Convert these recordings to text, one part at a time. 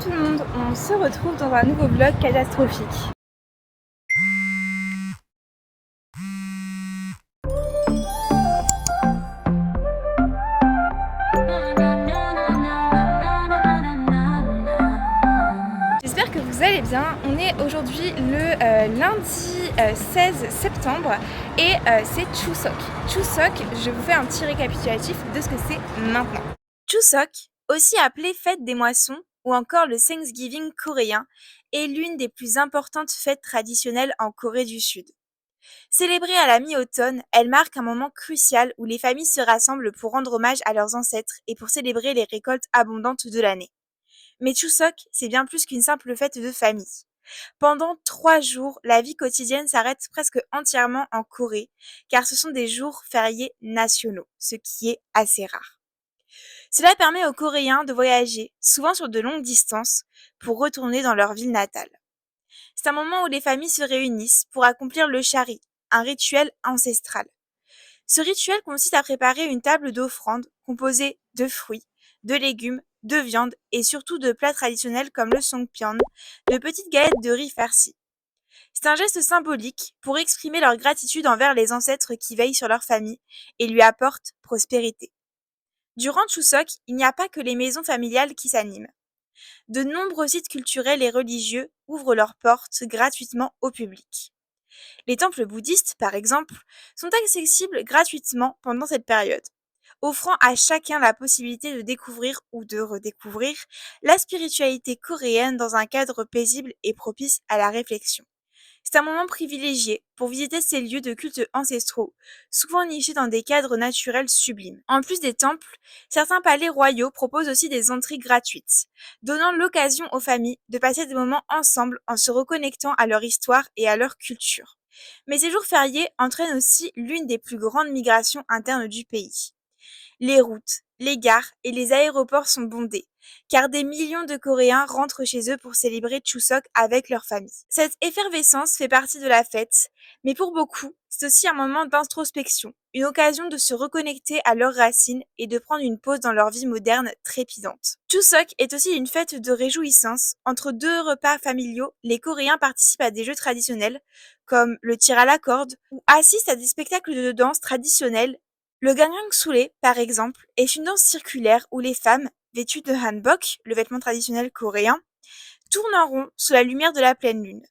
tout le monde, on se retrouve dans un nouveau vlog catastrophique. J'espère que vous allez bien. On est aujourd'hui le lundi 16 septembre et c'est Chuseok. Chuseok, je vous fais un petit récapitulatif de ce que c'est maintenant. Chuseok, aussi appelé fête des moissons ou encore le Thanksgiving coréen, est l'une des plus importantes fêtes traditionnelles en Corée du Sud. Célébrée à la mi-automne, elle marque un moment crucial où les familles se rassemblent pour rendre hommage à leurs ancêtres et pour célébrer les récoltes abondantes de l'année. Mais Chuseok, c'est bien plus qu'une simple fête de famille. Pendant 3 jours, la vie quotidienne s'arrête presque entièrement en Corée, car ce sont des jours fériés nationaux, ce qui est assez rare. Cela permet aux Coréens de voyager, souvent sur de longues distances, pour retourner dans leur ville natale. C'est un moment où les familles se réunissent pour accomplir le chari, un rituel ancestral. Ce rituel consiste à préparer une table d'offrande composée de fruits, de légumes, de viande et surtout de plats traditionnels comme le songpyeon, de petites galettes de riz farcies. C'est un geste symbolique pour exprimer leur gratitude envers les ancêtres qui veillent sur leur famille et lui apportent prospérité. Durant Chuseok, il n'y a pas que les maisons familiales qui s'animent. De nombreux sites culturels et religieux ouvrent leurs portes gratuitement au public. Les temples bouddhistes, par exemple, sont accessibles gratuitement pendant cette période, offrant à chacun la possibilité de découvrir ou de redécouvrir la spiritualité coréenne dans un cadre paisible et propice à la réflexion. C'est un moment privilégié pour visiter ces lieux de culte ancestraux, souvent nichés dans des cadres naturels sublimes. En plus des temples, certains palais royaux proposent aussi des entrées gratuites, donnant l'occasion aux familles de passer des moments ensemble en se reconnectant à leur histoire et à leur culture. Mais ces jours fériés entraînent aussi l'une des plus grandes migrations internes du pays. Les routes, les gares et les aéroports sont bondés, car des millions de Coréens rentrent chez eux pour célébrer Chuseok avec leur famille. Cette effervescence fait partie de la fête, mais pour beaucoup, c'est aussi un moment d'introspection, une occasion de se reconnecter à leurs racines et de prendre une pause dans leur vie moderne trépidante. Chuseok est aussi une fête de réjouissance. Entre 2 repas familiaux, les Coréens participent à des jeux traditionnels, comme le tir à la corde, ou assistent à des spectacles de danse traditionnels. Le Gangnam Sule, par exemple, est une danse circulaire où les femmes, vêtues de hanbok, le vêtement traditionnel coréen, tournent en rond sous la lumière de la pleine lune.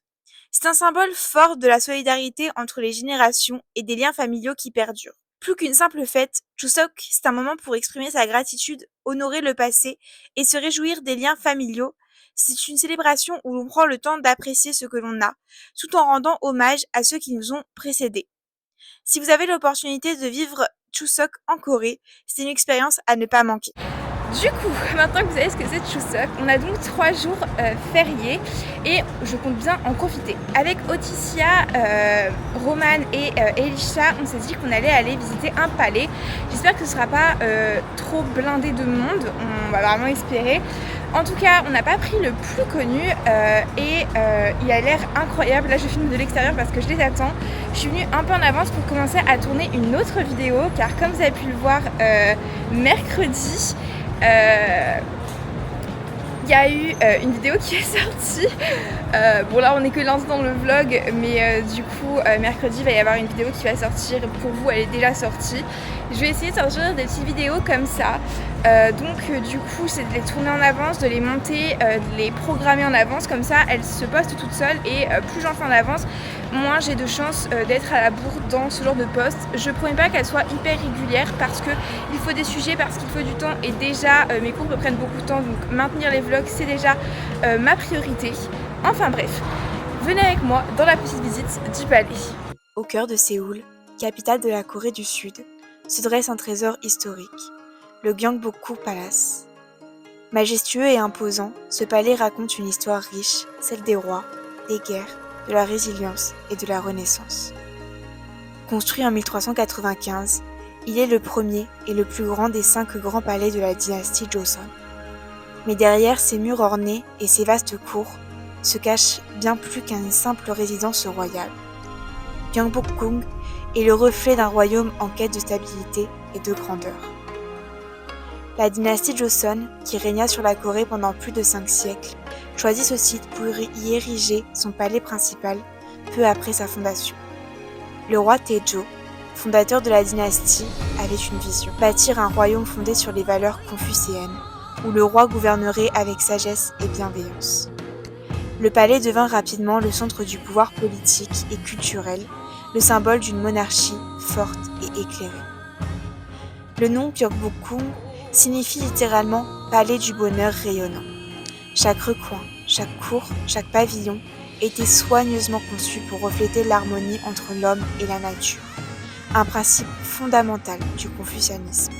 C'est un symbole fort de la solidarité entre les générations et des liens familiaux qui perdurent. Plus qu'une simple fête, Chuseok, c'est un moment pour exprimer sa gratitude, honorer le passé et se réjouir des liens familiaux. C'est une célébration où l'on prend le temps d'apprécier ce que l'on a, tout en rendant hommage à ceux qui nous ont précédés. Si vous avez l'opportunité de vivre Chuseok en Corée, c'est une expérience à ne pas manquer. Du coup, maintenant que vous savez ce que c'est Chuseok, on a donc 3 jours fériés et je compte bien en profiter. Avec Oticia, Roman et Elisha, on s'est dit qu'on allait aller visiter un palais. J'espère que ce ne sera pas trop blindé de monde, on va vraiment espérer. En tout cas, on n'a pas pris le plus connu et il a l'air incroyable. Là, je filme de l'extérieur parce que je les attends. Je suis venue un peu en avance pour commencer à tourner une autre vidéo car comme vous avez pu le voir mercredi, il y a eu une vidéo qui est sortie. Bon là on est que lundi dans le vlog, mais du coup mercredi il va y avoir une vidéo qui va sortir. Pour vous elle est déjà sortie. Je vais essayer de sortir des petites vidéos comme ça. Du coup c'est de les tourner en avance, de les monter, de les programmer en avance. Comme ça elles se postent toutes seules et plus j'en fais en avance, moins j'ai de chances d'être à la bourre dans ce genre de post. Je promets pas qu'elles soient hyper régulières parce que il faut des sujets, parce qu'il faut du temps et déjà mes cours me prennent beaucoup de temps, donc maintenir les vlogs c'est déjà ma priorité. Enfin bref, venez avec moi dans la petite visite du palais. Au cœur de Séoul, capitale de la Corée du Sud, se dresse un trésor historique, le Gyeongbokgung Palace. Majestueux et imposant, ce palais raconte une histoire riche, celle des rois, des guerres, de la résilience et de la Renaissance. Construit en 1395, il est le premier et le plus grand des 5 grands palais de la dynastie Joseon. Mais derrière ces murs ornés et ces vastes cours, se cache bien plus qu'une simple résidence royale. Gyeongbokgung est le reflet d'un royaume en quête de stabilité et de grandeur. La dynastie Joseon, qui régna sur la Corée pendant plus de 5 siècles, choisit ce site pour y ériger son palais principal peu après sa fondation. Le roi Taejo, fondateur de la dynastie, avait une vision, bâtir un royaume fondé sur les valeurs confucéennes, où le roi gouvernerait avec sagesse et bienveillance. Le palais devint rapidement le centre du pouvoir politique et culturel, le symbole d'une monarchie forte et éclairée. Le nom Gyeongbokgung signifie littéralement « palais du bonheur rayonnant ». Chaque recoin, chaque cour, chaque pavillon était soigneusement conçu pour refléter l'harmonie entre l'homme et la nature, un principe fondamental du confucianisme.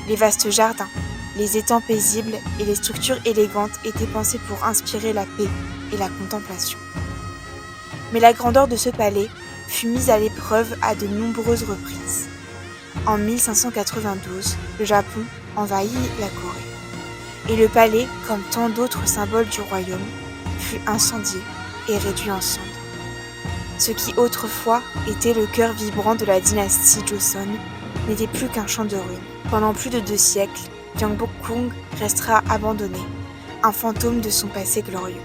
Les vastes jardins, les étangs paisibles et les structures élégantes étaient pensés pour inspirer la paix et la contemplation. Mais la grandeur de ce palais fut mise à l'épreuve à de nombreuses reprises. En 1592, le Japon envahit la Corée. Et le palais, comme tant d'autres symboles du royaume, fut incendié et réduit en cendres. Ce qui autrefois était le cœur vibrant de la dynastie Joseon n'était plus qu'un champ de ruines. Pendant plus de 2 siècles, Gyeongbokgung restera abandonné, un fantôme de son passé glorieux.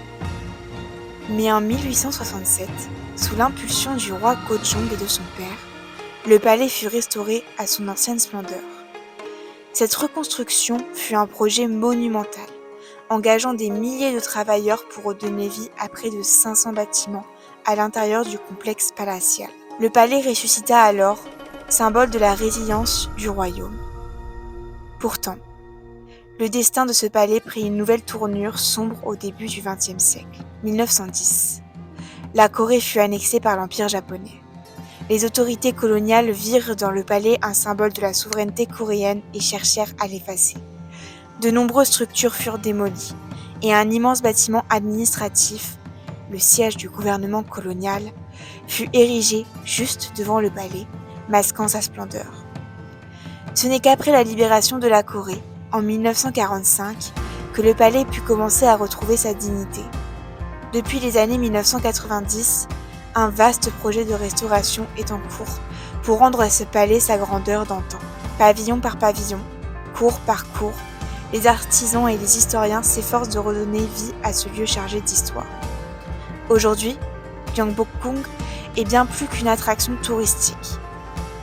Mais en 1867, sous l'impulsion du roi Gojong et de son père, le palais fut restauré à son ancienne splendeur. Cette reconstruction fut un projet monumental, engageant des milliers de travailleurs pour redonner vie à près de 500 bâtiments à l'intérieur du complexe palatial. Le palais ressuscita alors, symbole de la résilience du royaume. Pourtant, le destin de ce palais prit une nouvelle tournure sombre au début du XXe siècle, 1910. La Corée fut annexée par l'Empire japonais. Les autorités coloniales virent dans le palais un symbole de la souveraineté coréenne et cherchèrent à l'effacer. De nombreuses structures furent démolies et un immense bâtiment administratif, le siège du gouvernement colonial, fut érigé juste devant le palais, masquant sa splendeur. Ce n'est qu'après la libération de la Corée, en 1945, que le palais put commencer à retrouver sa dignité. Depuis les années 1990, un vaste projet de restauration est en cours pour rendre à ce palais sa grandeur d'antan. Pavillon par pavillon, cour par cour, les artisans et les historiens s'efforcent de redonner vie à ce lieu chargé d'histoire. Aujourd'hui, Gyeongbokgung est bien plus qu'une attraction touristique.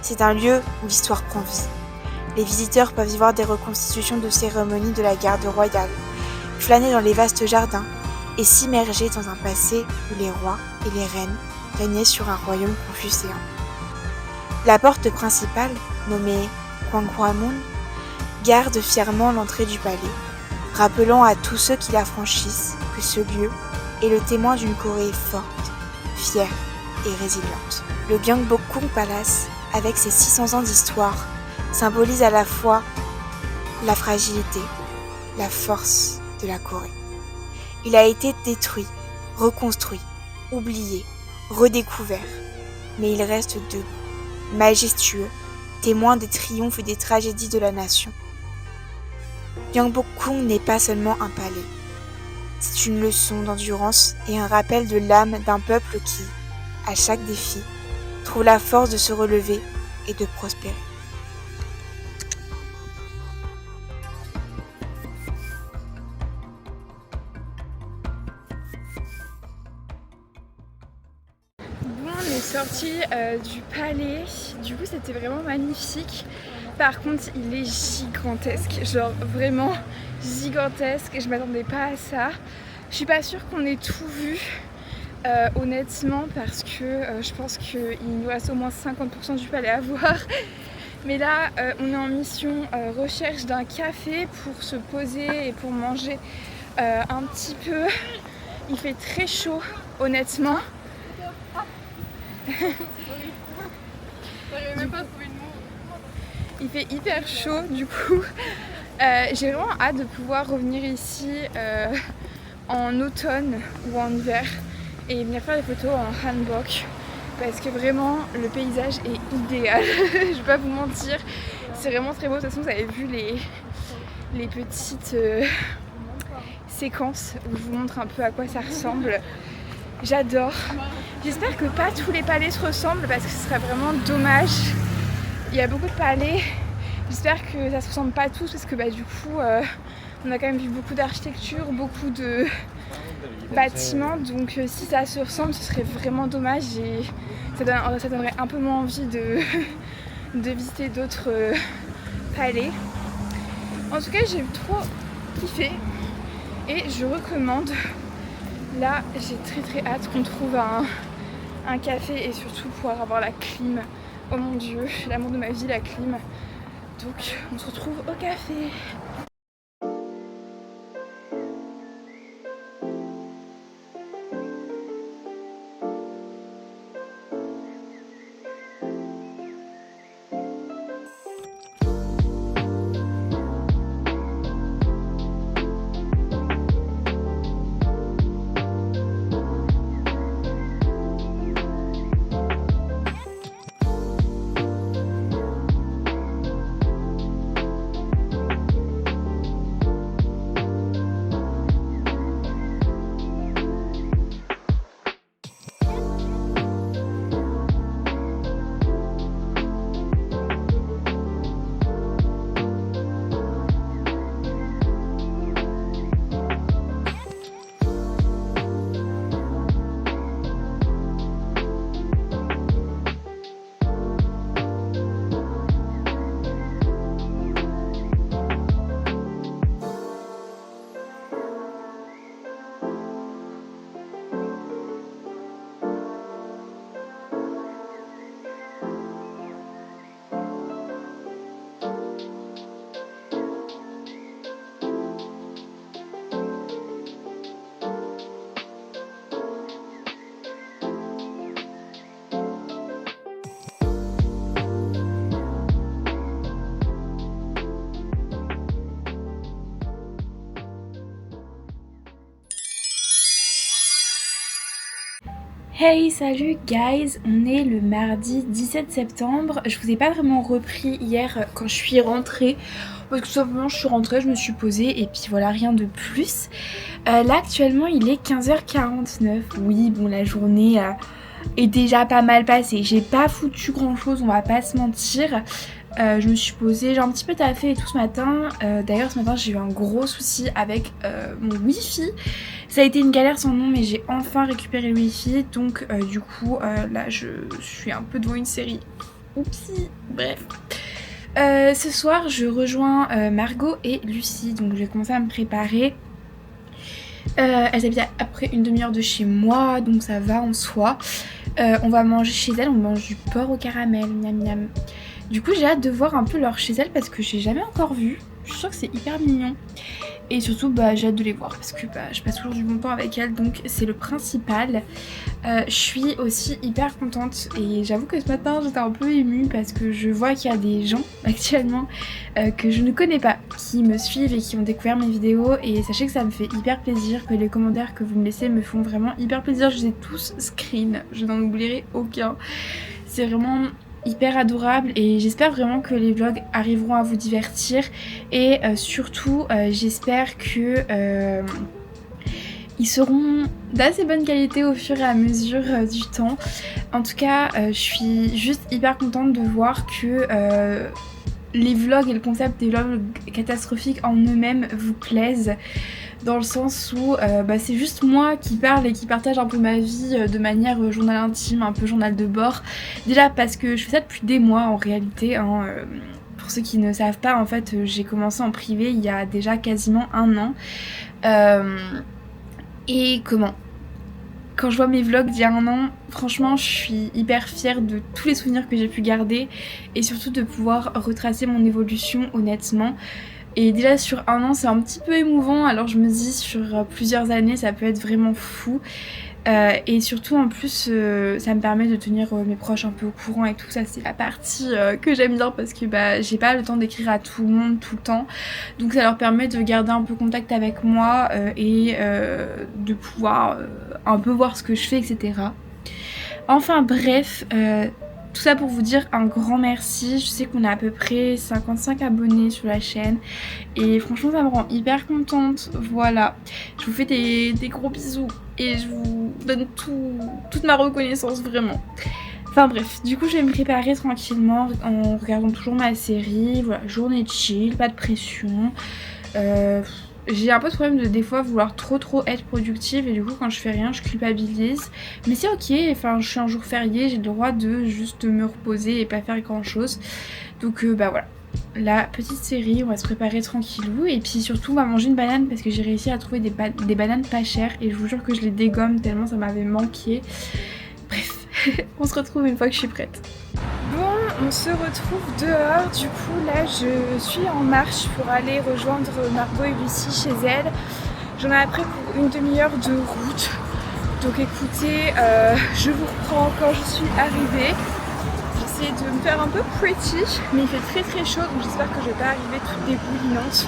C'est un lieu où l'histoire prend vie. Les visiteurs peuvent y voir des reconstitutions de cérémonies de la garde royale, flâner dans les vastes jardins et s'immerger dans un passé où les rois et les reines régnaient sur un royaume confucéen. La porte principale, nommée Gwanghwamun, garde fièrement l'entrée du palais, rappelant à tous ceux qui la franchissent que ce lieu est le témoin d'une Corée forte, fière et résiliente. Le Gyeongbokgung Palace, avec ses 600 ans d'histoire, symbolise à la fois la fragilité, la force de la Corée. Il a été détruit, reconstruit, oublié, redécouvert, mais il reste debout, majestueux, témoin des triomphes et des tragédies de la nation. Gyeongbokgung n'est pas seulement un palais, c'est une leçon d'endurance et un rappel de l'âme d'un peuple qui, à chaque défi, trouve la force de se relever et de prospérer. On est sorti du palais, du coup c'était vraiment magnifique. Par contre il est gigantesque, genre vraiment gigantesque, je m'attendais pas à ça. Je suis pas sûre qu'on ait tout vu honnêtement parce que je pense qu'il nous reste au moins 50% du palais à voir. Mais là on est en mission recherche d'un café pour se poser et pour manger un petit peu. Il fait très chaud honnêtement. Il fait hyper chaud du coup. J'ai vraiment hâte de pouvoir revenir ici en automne ou en hiver et venir faire des photos en hanbok parce que vraiment le paysage est idéal. Je vais pas vous mentir, c'est vraiment très beau. De toute façon vous avez vu les petites séquences où je vous montre un peu à quoi ça ressemble. J'adore. J'espère que pas tous les palais se ressemblent parce que ce serait vraiment dommage. Il y a beaucoup de palais J'espère que ça se ressemble pas à tous parce que du coup on a quand même vu beaucoup d'architecture, beaucoup de bâtiments, donc si ça se ressemble ce serait vraiment dommage et ça donnerait un peu moins envie de visiter d'autres palais. En tout cas j'ai trop kiffé et je recommande. Là j'ai très hâte qu'on trouve un café et surtout pouvoir avoir la clim. Oh mon dieu, l'amour de ma vie, la clim. Donc on se retrouve au café. Hey, salut guys, on est le mardi 17 septembre. Je vous ai pas vraiment repris hier quand je suis rentrée. Parce que tout simplement je suis rentrée, je me suis posée et puis voilà, rien de plus. Là actuellement il est 15h49. Oui, bon la journée est déjà pas mal passée. J'ai pas foutu grand chose, on va pas se mentir. Je me suis posée, j'ai un petit peu taffé et tout ce matin. D'ailleurs ce matin j'ai eu un gros souci avec mon wifi. Ça a été une galère sans nom mais j'ai enfin récupéré le wifi. Donc du coup là je suis un peu devant une série. Oupsie, bref. Ce soir je rejoins Margot et Lucie. Donc je vais commencer à me préparer. Elles habitent à près une demi-heure de chez moi, donc ça va en soi. On va manger chez elles, on mange du porc au caramel, miam miam. Du coup j'ai hâte de voir un peu leur chez elles parce que j'ai jamais encore vu. Je suis sûre que c'est hyper mignon. Et surtout j'ai hâte de les voir parce que je passe toujours du bon temps avec elles, donc c'est le principal. Je suis aussi hyper contente et j'avoue que ce matin j'étais un peu émue parce que je vois qu'il y a des gens actuellement que je ne connais pas qui me suivent et qui ont découvert mes vidéos, et sachez que ça me fait hyper plaisir, que les commentaires que vous me laissez me font vraiment hyper plaisir. Je les ai tous screen, je n'en oublierai aucun. C'est vraiment hyper adorable et j'espère vraiment que les vlogs arriveront à vous divertir et surtout j'espère que ils seront d'assez bonne qualité au fur et à mesure du temps. En tout cas je suis juste hyper contente de voir que les vlogs et le concept des vlogs catastrophiques en eux-mêmes vous plaisent, dans le sens où c'est juste moi qui parle et qui partage un peu ma vie de manière journal intime, un peu journal de bord. Déjà parce que je fais ça depuis des mois en réalité, hein. Pour ceux qui ne savent pas, en fait j'ai commencé en privé il y a déjà quasiment un an. Et quand je vois mes vlogs d'il y a un an, franchement je suis hyper fière de tous les souvenirs que j'ai pu garder et surtout de pouvoir retracer mon évolution honnêtement. Et déjà sur un an c'est un petit peu émouvant, alors je me dis sur plusieurs années ça peut être vraiment fou. Et surtout en plus ça me permet de tenir mes proches un peu au courant et tout ça, c'est la partie que j'aime bien parce que j'ai pas le temps d'écrire à tout le monde tout le temps, donc ça leur permet de garder un peu contact avec moi et de pouvoir un peu voir ce que je fais, etc. Enfin bref, tout ça pour vous dire un grand merci. Je sais qu'on a à peu près 55 abonnés sur la chaîne et franchement ça me rend hyper contente. Voilà, je vous fais des gros bisous et je vous donne toute ma reconnaissance vraiment. Enfin bref, du coup je vais me préparer tranquillement en regardant toujours ma série, voilà, journée chill, pas de pression. J'ai un peu de problème de des fois vouloir trop être productive et du coup quand je fais rien je culpabilise. Mais c'est ok, enfin je suis un jour férié, j'ai le droit de juste me reposer et pas faire grand chose. Donc bah voilà. La petite série, on va se préparer tranquillou et puis surtout on va manger une banane parce que j'ai réussi à trouver des bananes pas chères et je vous jure que je les dégomme tellement ça m'avait manqué. Bref, on se retrouve une fois que je suis prête. Bon, on se retrouve dehors, du coup là je suis en marche pour aller rejoindre Margot et Lucie chez elles. J'en ai après pour une demi-heure de route. Donc écoutez, je vous reprends quand je suis arrivée. J'essaie de me faire un peu pretty, mais il fait très chaud donc j'espère que je vais pas arriver toute déboulinante.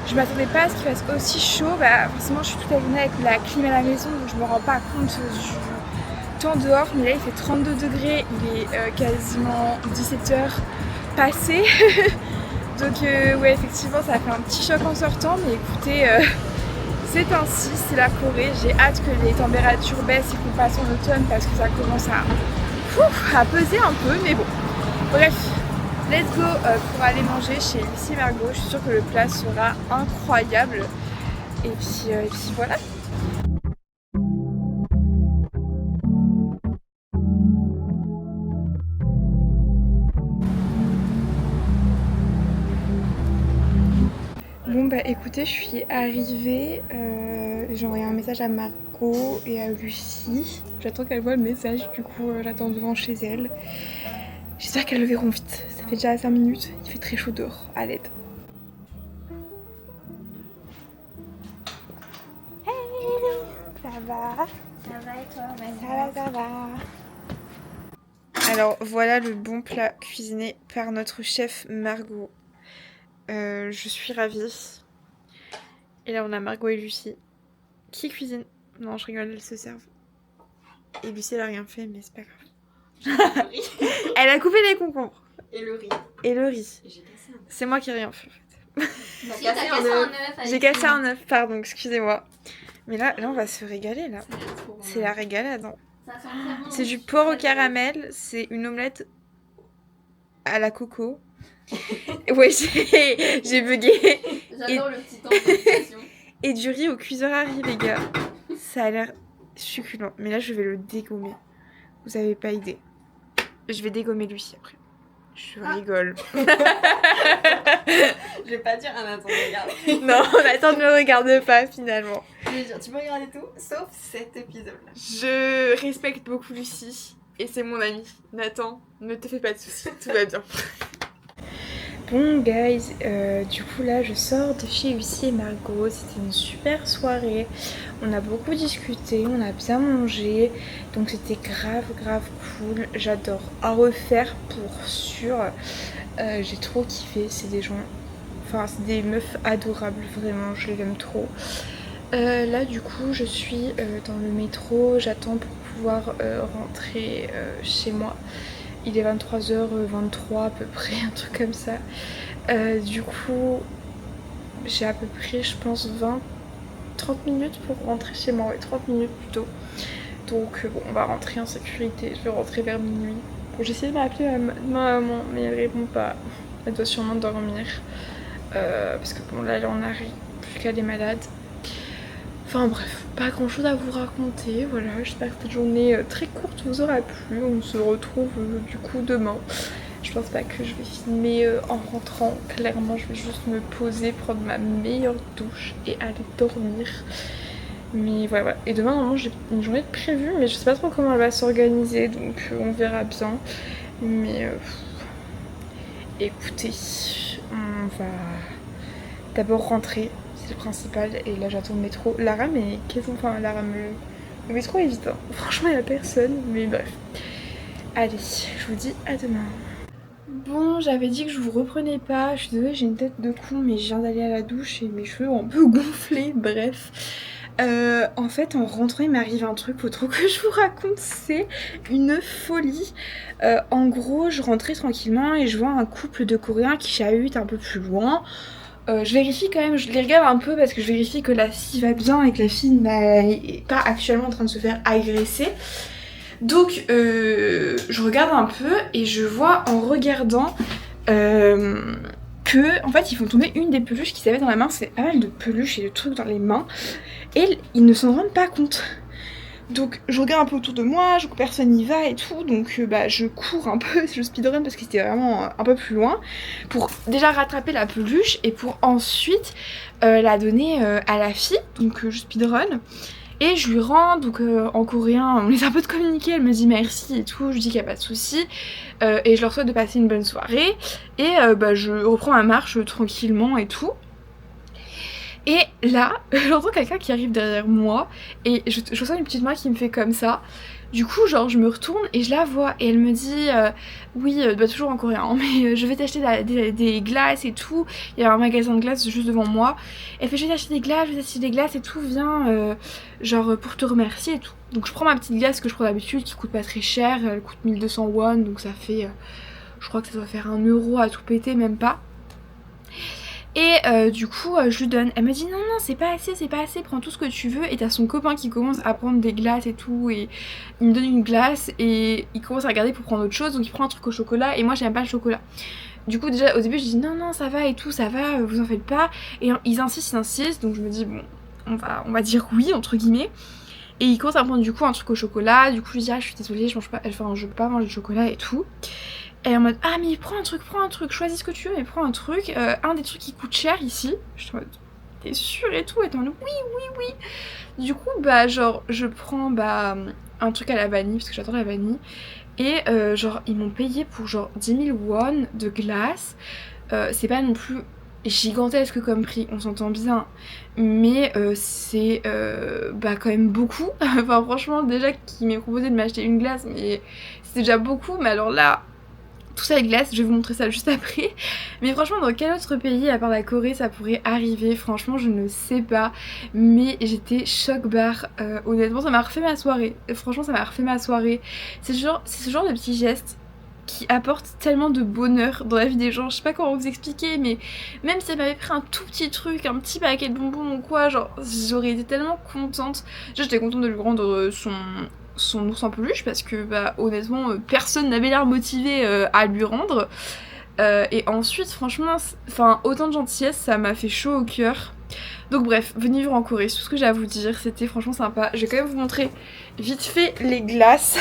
Je m'attendais pas à ce qu'il fasse aussi chaud, bah forcément je suis toute la journée avec la clim à la maison donc je me rends pas compte du temps dehors, mais là il fait 32 degrés, il est quasiment 17h passé. Donc ouais effectivement ça a fait un petit choc en sortant, mais écoutez c'est ainsi, c'est la Corée, j'ai hâte que les températures baissent et qu'on passe en automne parce que ça commence à peser un peu, mais bon. Bref, let's go pour aller manger chez Lucie et Margot. Je suis sûre que le plat sera incroyable. Et puis voilà. Bon bah écoutez, je suis arrivée, j'ai envoyé un message à Margot et à Lucie. J'attends qu'elles voient le message, du coup j'attends devant chez elles. J'espère qu'elles le verront vite, ça fait déjà 5 minutes, il fait très chaud dehors, à l'aide. Hey, ça va? Ça va et toi? Ça va. Alors voilà le bon plat cuisiné par notre chef Margot. Je suis ravie. Et là on a Margot et Lucie qui cuisinent. Non je rigole, elles se servent. Et Lucie elle a rien fait mais c'est pas grave. Elle a coupé les concombres. Et le riz. Et le riz. J'ai cassé un œuf. C'est moi qui ai rien fait en fait. Si, t'as cassé un œuf. J'ai cassé un œuf, pardon, excusez-moi. Mais là on va se régaler là. Ça a l'air trop bon. C'est la régalade. Hein. Ça sent vraiment C'est du porc au caramel, c'est une omelette à la coco. Ouais, j'ai bugué. J'adore le petit temps d'expression. Et du riz au cuiseur à riz, les gars. Ça a l'air succulent. Mais là, je vais le dégommer. Vous avez pas idée. Je vais dégommer lui après. Je rigole. Je vais pas dire un attends, regarde. Non, Nathan ne me regarde pas finalement. Je vais dire, tu peux regarder tout, sauf cet épisode-là. Je respecte beaucoup Lucie. Et c'est mon ami. Nathan, ne te fais pas de soucis. Tout va bien. Bon guys, du coup là je sors de chez Lucie et Margot, c'était une super soirée, on a beaucoup discuté, on a bien mangé, donc c'était grave cool, j'adore à refaire pour sûr, j'ai trop kiffé, c'est des gens, enfin c'est des meufs adorables vraiment, je les aime trop. Là du coup je suis dans le métro, j'attends pour pouvoir rentrer chez moi. Il est 23h23 à peu près, un truc comme ça. Du coup, j'ai à peu près, je pense, 30 minutes pour rentrer chez moi. Ouais, 30 minutes plutôt. Donc bon, on va rentrer en sécurité. Je vais rentrer vers minuit. Bon, j'ai essayé de m'appeler ma maman, mais elle répond pas. Elle doit sûrement dormir. Parce que bon, là, elle en arrive, plus qu'elle est malade. Enfin bref, pas grand chose à vous raconter, voilà, j'espère que cette journée très courte vous aura plu, on se retrouve du coup demain. Je pense pas que je vais filmer en rentrant, clairement je vais juste me poser, prendre ma meilleure douche et aller dormir. Mais voilà, et demain normalement j'ai une journée de prévue, mais je sais pas trop comment elle va s'organiser, donc on verra bien. Mais écoutez, on va d'abord rentrer. C'est le principal et là j'attends le métro. La rame est enfin la rame, le métro est vite hein. Franchement il y a personne mais bref. Allez, je vous dis à demain. Bon, j'avais dit que je vous reprenais pas, je suis désolée, j'ai une tête de con mais je viens d'aller à la douche et mes cheveux ont un peu gonflé, bref. En fait en rentrant il m'arrive un truc, faut trop que je vous raconte, c'est une folie. En gros je rentrais tranquillement et je vois un couple de Coréens qui chahutent un peu plus loin. Je vérifie quand même, je les regarde un peu parce que je vérifie que la fille va bien et que la fille n'est pas actuellement en train de se faire agresser. Donc je regarde un peu et je vois en regardant que en fait ils font tomber une des peluches qu'ils avaient dans la main. C'est pas mal de peluches et de trucs dans les mains et ils ne s'en rendent pas compte. Donc je regarde un peu autour de moi, je vois que personne n'y va et tout, donc je cours un peu, je speedrun parce que c'était vraiment un peu plus loin, pour déjà rattraper la peluche et pour ensuite la donner à la fille, donc je speedrun. Et je lui rends, donc en coréen, on essaie un peu de communiquer, elle me dit merci et tout, je dis qu'il n'y a pas de souci, et je leur souhaite de passer une bonne soirée, et je reprends ma marche tranquillement et tout. Et là, j'entends quelqu'un qui arrive derrière moi, et je ressens une petite main qui me fait comme ça. Du coup, genre, je me retourne et je la vois, et elle me dit oui, toujours en coréen, hein, mais je vais t'acheter des glaces et tout. Il y a un magasin de glaces juste devant moi. Elle fait je vais t'acheter des glaces, je vais t'acheter des glaces et tout, viens, genre pour te remercier et tout. Donc je prends ma petite glace que je prends d'habitude, qui coûte pas très cher, elle coûte 1200 won, donc ça fait, je crois que ça doit faire 1 euro à tout péter, même pas. Et du coup je lui donne, elle me dit non c'est pas assez, prends tout ce que tu veux. Et t'as son copain qui commence à prendre des glaces et tout, et il me donne une glace et il commence à regarder pour prendre autre chose, donc il prend un truc au chocolat et moi j'aime pas le chocolat. Du coup déjà au début je dis non ça va et tout, ça va, vous en faites pas. Et ils insistent, donc je me dis bon on va dire oui entre guillemets. Et il commence à prendre du coup un truc au chocolat, du coup je lui dis je suis désolée, je peux pas manger le chocolat et tout. Et en mode ah mais prends un truc, choisis ce que tu veux mais prends un truc, un des trucs qui coûte cher ici. Je suis en mode t'es sûre et tout, et t'es en mode oui. Du coup je prends un truc à la vanille parce que j'adore la vanille. Et ils m'ont payé pour 10 000 won de glace. C'est pas non plus gigantesque comme prix, on s'entend bien, mais c'est quand même beaucoup. Enfin franchement déjà qu'il m'ait proposé de m'acheter une glace, mais c'était déjà beaucoup, mais alors là tout ça est glace, je vais vous montrer ça juste après. Mais franchement dans quel autre pays à part la Corée ça pourrait arriver, franchement je ne sais pas. Mais j'étais choc-barre, honnêtement ça m'a refait ma soirée. Franchement ça m'a refait ma soirée. C'est ce genre de petits gestes qui apportent tellement de bonheur dans la vie des gens. Je sais pas comment vous expliquer, mais même si elle m'avait pris un tout petit truc, un petit paquet de bonbons ou quoi, j'aurais été tellement contente. J'étais contente de lui rendre son ours en peluche parce que honnêtement personne n'avait l'air motivé à lui rendre. Et ensuite franchement autant de gentillesse, ça m'a fait chaud au cœur. Donc bref, venez vivre en Corée, c'est tout ce que j'ai à vous dire, c'était franchement sympa. Je vais quand même vous montrer vite fait les glaces.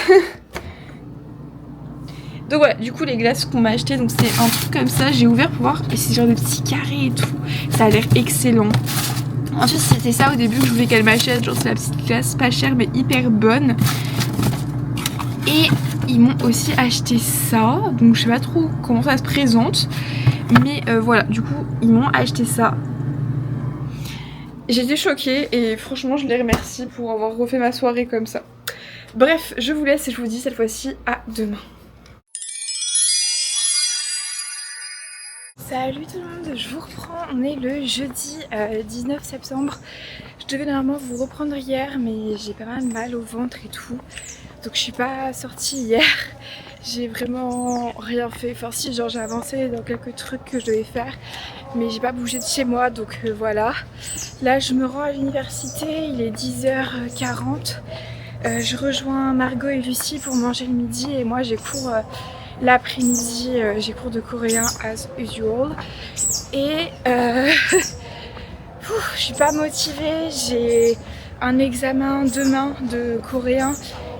Donc voilà, du coup les glaces qu'on m'a achetées, donc c'est un truc comme ça, j'ai ouvert pour voir, et c'est genre des petits carrés et tout, ça a l'air excellent. Ensuite c'était ça au début que je voulais qu'elle m'achète, c'est la petite glace pas chère mais hyper bonne. Et ils m'ont aussi acheté ça, donc je sais pas trop comment ça se présente, mais voilà, du coup ils m'ont acheté ça. J'étais choquée et franchement je les remercie pour avoir refait ma soirée comme ça. Bref, je vous laisse et je vous dis cette fois-ci à demain. Salut tout le monde, je vous reprends, on est le jeudi 19 septembre. Je devais normalement vous reprendre hier mais j'ai pas mal au ventre et tout. Donc je suis pas sortie hier, j'ai vraiment rien fait. Enfin si, j'ai avancé dans quelques trucs que je devais faire, mais j'ai pas bougé de chez moi, donc voilà. Là je me rends à l'université, il est 10h40. Je rejoins Margot et Lucie pour manger le midi et moi j'ai cours l'après-midi, j'ai cours de coréen as usual. Et je suis pas motivée, j'ai un examen demain de coréen.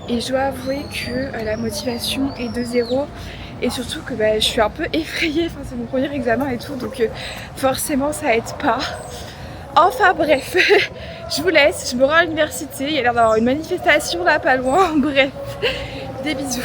Et je dois avouer que la motivation est de zéro et surtout que je suis un peu effrayée, c'est mon premier examen et tout, donc forcément ça aide pas. Enfin bref, je vous laisse, je me rends à l'université, il y a l'air d'avoir une manifestation là pas loin, bref, des bisous.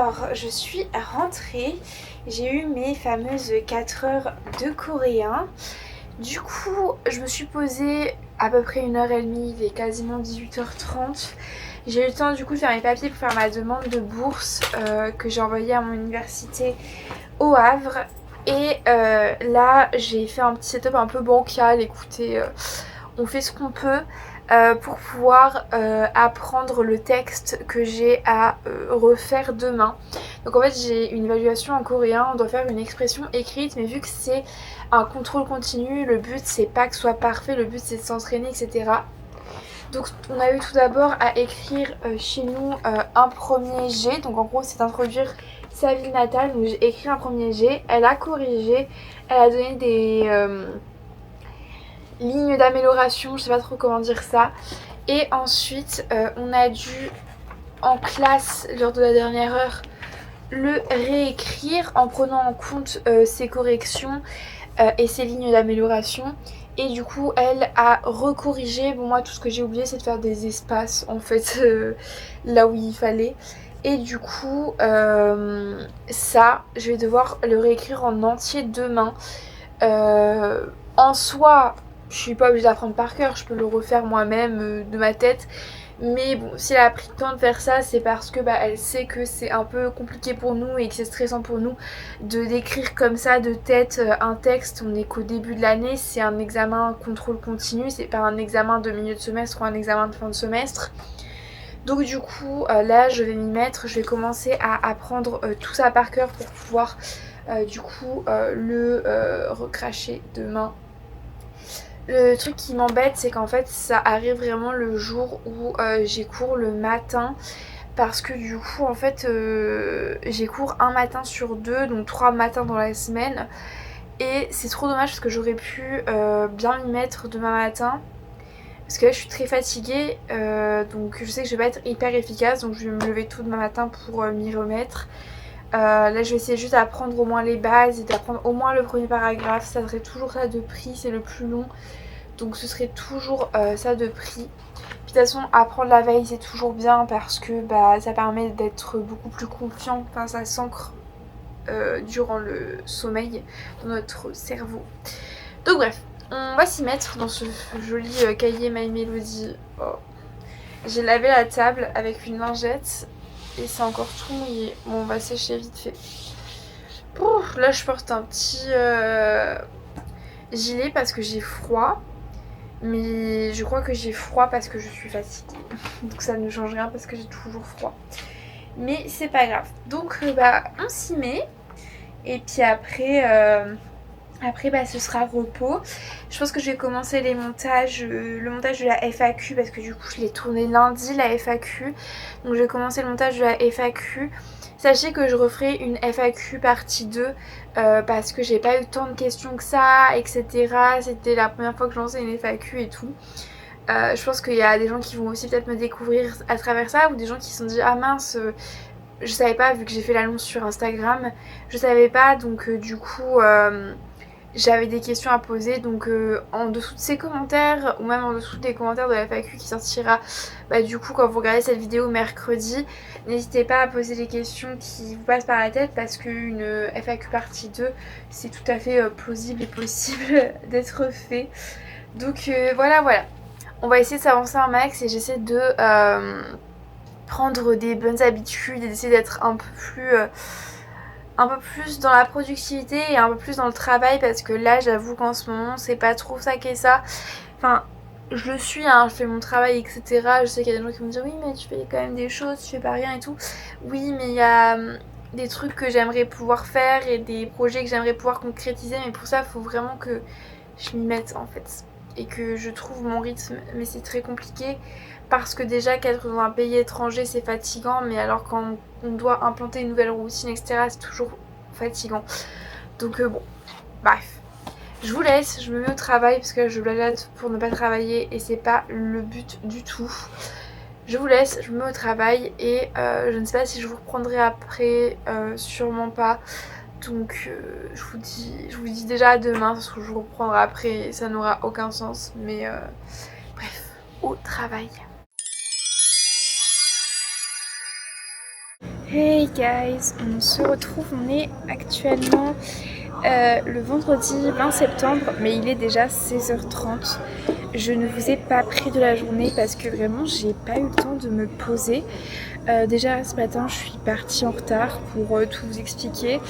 Alors, je suis rentrée, j'ai eu mes fameuses 4 heures de coréen. Du coup, je me suis posée à peu près 1h30, il est quasiment 18h30. J'ai eu le temps du coup de faire mes papiers pour faire ma demande de bourse que j'ai envoyée à mon université au Havre. Et là, j'ai fait un petit setup un peu bancal, écoutez, on fait ce qu'on peut. Pour pouvoir apprendre le texte que j'ai à refaire demain. Donc en fait j'ai une évaluation en coréen, on doit faire une expression écrite, mais vu que c'est un contrôle continu, le but c'est pas que ce soit parfait, le but c'est de s'entraîner, etc. Donc on a eu tout d'abord à écrire chez nous un premier jet, donc en gros c'est d'introduire sa ville natale, donc j'ai écrit un premier jet, elle a corrigé, elle a donné des ligne d'amélioration, je sais pas trop comment dire ça. Et ensuite on a dû en classe lors de la dernière heure le réécrire en prenant en compte ses corrections et ses lignes d'amélioration. Et du coup elle a recorrigé. Bon moi tout ce que j'ai oublié c'est de faire des espaces en fait là où il fallait. Et du coup ça je vais devoir le réécrire en entier demain. En soi je suis pas obligée d'apprendre par cœur, je peux le refaire moi-même de ma tête. Mais bon, si elle a pris le temps de faire ça, c'est parce que elle sait que c'est un peu compliqué pour nous et que c'est stressant pour nous de d'écrire comme ça de tête un texte. On n'est qu'au début de l'année, c'est un examen contrôle continu, c'est pas un examen de milieu de semestre ou un examen de fin de semestre. Donc du coup, là je vais m'y mettre, je vais commencer à apprendre tout ça par cœur pour pouvoir du coup le recracher demain. Le truc qui m'embête c'est qu'en fait ça arrive vraiment le jour où j'ai cours le matin, parce que du coup en fait j'ai cours un matin sur 2, donc 3 matins dans la semaine, et c'est trop dommage parce que j'aurais pu bien m'y mettre demain matin, parce que là je suis très fatiguée, donc je sais que je vais pas être hyper efficace, donc je vais me lever tôt demain matin pour m'y remettre. Là je vais essayer juste d'apprendre au moins les bases et d'apprendre au moins le premier paragraphe, ça serait toujours ça de prix, c'est le plus long, donc ce serait toujours ça de prix. Puis de toute façon apprendre la veille c'est toujours bien parce que ça permet d'être beaucoup plus confiant, enfin ça s'ancre durant le sommeil dans notre cerveau. Donc bref, on va s'y mettre dans ce joli cahier My Melody. Oh. J'ai lavé la table avec une lingette et c'est encore tout mouillé. Bon, on va sécher vite fait. Ouf, là je porte un petit gilet parce que j'ai froid. Mais je crois que j'ai froid parce que je suis fatiguée. Donc ça ne change rien parce que j'ai toujours froid. Mais c'est pas grave. Donc on s'y met. Et puis après ce sera repos. Je pense que je vais commencer le montage de la FAQ parce que du coup je l'ai tourné lundi la FAQ. Donc je vais commencer le montage de la FAQ. Sachez que je referai une FAQ partie 2 parce que j'ai pas eu tant de questions que ça, etc. C'était la première fois que je lançais une FAQ et tout. Je pense qu'il y a des gens qui vont aussi peut-être me découvrir à travers ça, ou des gens qui se sont dit ah mince, je savais pas, vu que j'ai fait l'annonce sur Instagram, je savais pas, donc du coup j'avais des questions à poser, donc en dessous de ces commentaires ou même en dessous des commentaires de la FAQ qui sortira du coup quand vous regardez cette vidéo mercredi, n'hésitez pas à poser les questions qui vous passent par la tête parce qu'une FAQ partie 2 c'est tout à fait plausible et possible d'être fait. Donc voilà, on va essayer de s'avancer un max et j'essaie de prendre des bonnes habitudes et d'essayer d'être un peu plus dans la productivité et un peu plus dans le travail, parce que là j'avoue qu'en ce moment c'est pas trop ça qu'est ça. Enfin je le suis hein, je fais mon travail etc. Je sais qu'il y a des gens qui vont me dire oui mais tu fais quand même des choses, tu fais pas rien et tout. Oui mais il y a des trucs que j'aimerais pouvoir faire et des projets que j'aimerais pouvoir concrétiser, mais pour ça il faut vraiment que je m'y mette en fait et que je trouve mon rythme, mais c'est très compliqué. Parce que déjà qu'être dans un pays étranger c'est fatigant, mais alors quand on doit implanter une nouvelle routine etc c'est toujours fatigant. Donc bon, bref. Je vous laisse, je me mets au travail parce que là je blablate pour ne pas travailler et c'est pas le but du tout. Je vous laisse, je me mets au travail et je ne sais pas si je vous reprendrai après, sûrement pas. Donc je vous dis déjà à demain parce que je vous reprendrai après, ça n'aura aucun sens. Mais bref, au travail. Hey guys, on se retrouve, on est actuellement le vendredi 20 septembre, mais il est déjà 16h30. Je ne vous ai pas pris de la journée parce que vraiment j'ai pas eu le temps de me poser. Déjà ce matin je suis partie en retard pour tout vous expliquer.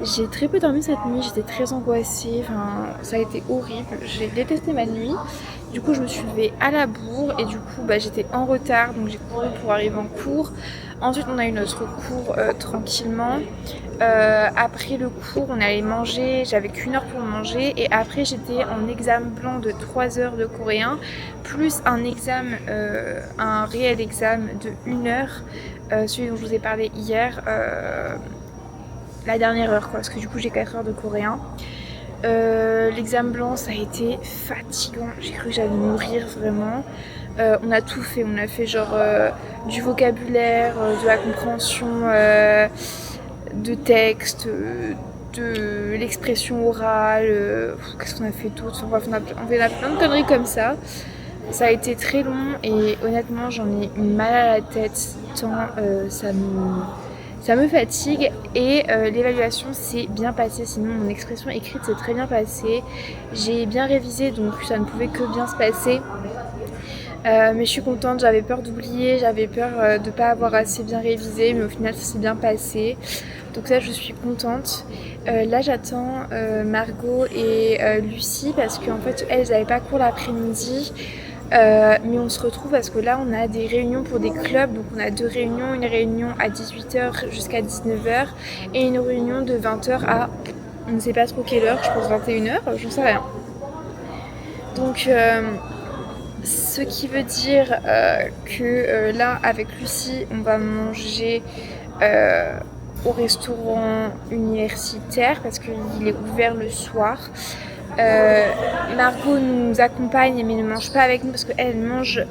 J'ai très peu dormi cette nuit, j'étais très angoissée, enfin ça a été horrible, j'ai détesté ma nuit. Du coup je me suis levée à la bourre et du coup j'étais en retard, donc j'ai couru pour arriver en cours. Ensuite on a eu notre cours tranquillement. Après le cours on allait manger, j'avais qu'1 heure pour manger et après j'étais en examen blanc de 3 heures de coréen plus un examen, un réel examen de 1 heure, celui dont je vous ai parlé hier, la dernière heure quoi, parce que du coup j'ai 4 heures de coréen. L'examen blanc ça a été fatigant, j'ai cru que j'allais mourir vraiment. On a tout fait, on a fait genre du vocabulaire, de la compréhension de texte, de l'expression orale, qu'est-ce qu'on a fait d'autre, enfin, bref, on a plein de conneries comme ça. Ça a été très long et honnêtement j'en ai eu mal à la tête tant ça me fatigue et l'évaluation s'est bien passée, sinon mon expression écrite s'est très bien passée. J'ai bien révisé donc ça ne pouvait que bien se passer. Mais je suis contente, j'avais peur d'oublier, j'avais peur de ne pas avoir assez bien révisé, mais au final ça s'est bien passé. Donc ça je suis contente. Là j'attends Margot et Lucie parce qu'en fait elles n'avaient pas cours l'après-midi. Mais on se retrouve parce que là on a des réunions pour des clubs, donc on a 2 réunions, une réunion à 18h jusqu'à 19h et une réunion de 20h à on ne sait pas trop quelle heure, je pense 21h, j'en sais rien. Donc ce qui veut dire que là avec Lucie on va manger au restaurant universitaire parce qu'il est ouvert le soir. Margot nous accompagne mais ne mange pas avec nous parce qu'elle mange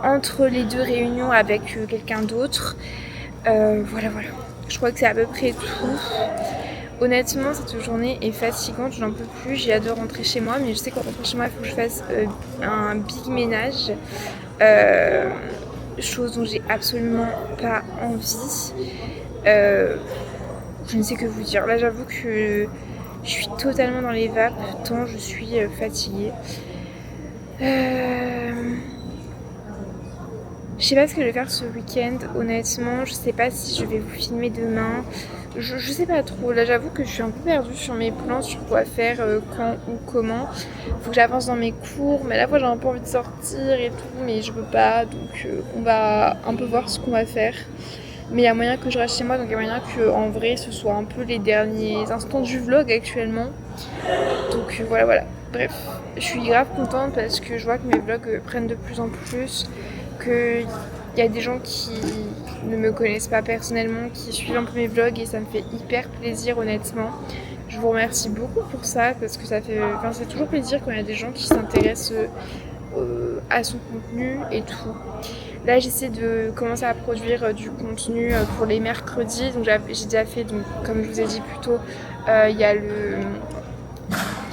entre les 2 réunions avec quelqu'un d'autre. Voilà. Je crois que c'est à peu près tout. Honnêtement, cette journée est fatigante, je n'en peux plus, j'ai hâte de rentrer chez moi, mais je sais qu'en rentrant chez moi, il faut que je fasse un big ménage. Chose dont j'ai absolument pas envie. Je ne sais que vous dire. Là, j'avoue que je suis totalement dans les vapes, tant je suis fatiguée. Je sais pas ce que je vais faire ce week-end, honnêtement. Je sais pas si je vais vous filmer demain. Je sais pas trop. Là, j'avoue que je suis un peu perdue sur mes plans, sur quoi faire, quand ou comment. Faut que j'avance dans mes cours, mais à la fois j'ai un peu envie de sortir et tout, mais je peux pas. Donc, on va un peu voir ce qu'on va faire. Mais il y a moyen que je reste chez moi, donc il y a moyen qu'en vrai ce soit un peu les derniers instants du vlog actuellement. Donc voilà. Bref, je suis grave contente parce que je vois que mes vlogs prennent de plus en plus, qu'il y a des gens qui ne me connaissent pas personnellement, qui suivent un peu mes vlogs et ça me fait hyper plaisir honnêtement. Je vous remercie beaucoup pour ça parce que c'est toujours plaisir quand il y a des gens qui s'intéressent à son contenu et tout. Là j'essaie de commencer à produire du contenu pour les mercredis, donc j'ai déjà fait, donc, comme je vous ai dit plus tôt, il y a le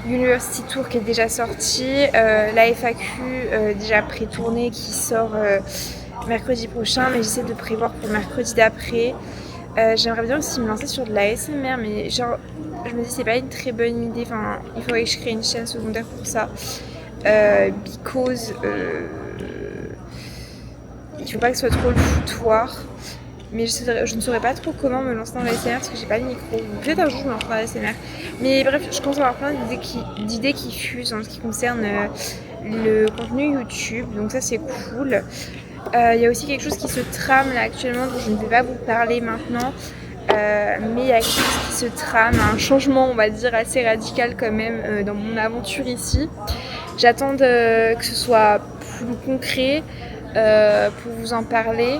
University Tour qui est déjà sorti, la FAQ déjà pré-tournée qui sort mercredi prochain, mais j'essaie de prévoir pour mercredi d'après. J'aimerais bien aussi me lancer sur de la ASMR, mais genre je me dis c'est pas une très bonne idée, enfin il faudrait que je crée une chaîne secondaire pour ça. Because il faut pas que ce soit trop le foutoir, mais je ne saurais pas trop comment me lancer dans l'ASMR parce que j'ai pas de micro. Peut-être un jour je me lance dans l'ASMR, mais bref, je commence à avoir plein d'idées qui fusent en ce qui concerne le contenu YouTube, donc ça c'est cool. Il y a aussi quelque chose qui se trame là actuellement dont je ne vais pas vous parler maintenant, mais il y a quelque chose qui se trame, un changement on va dire assez radical quand même dans mon aventure ici. J'attends que ce soit plus concret pour vous en parler,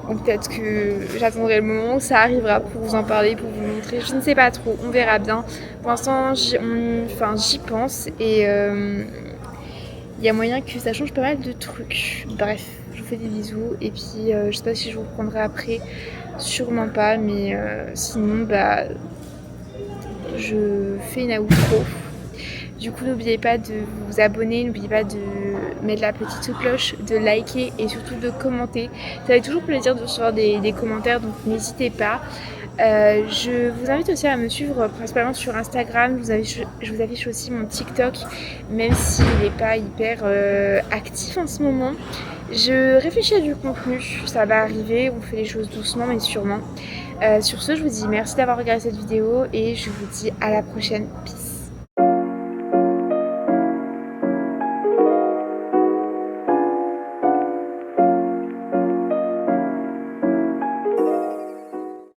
ou peut-être que j'attendrai le moment où ça arrivera pour vous en parler, pour vous montrer, je ne sais pas trop, on verra bien. Pour l'instant j'y pense et il y a moyen que ça change pas mal de trucs. Bref, je vous fais des bisous et puis je sais pas si je vous reprendrai après, sûrement pas, mais sinon je fais une outro. Du coup n'oubliez pas de vous abonner, n'oubliez pas de mettre la petite cloche, de liker et surtout de commenter. Ça fait toujours plaisir de recevoir des commentaires, donc n'hésitez pas. Je vous invite aussi à me suivre principalement sur Instagram. Je vous affiche aussi mon TikTok, même s'il n'est pas hyper actif en ce moment. Je réfléchis à du contenu, ça va arriver, on fait les choses doucement mais sûrement. Sur ce, je vous dis merci d'avoir regardé cette vidéo et je vous dis à la prochaine. Peace.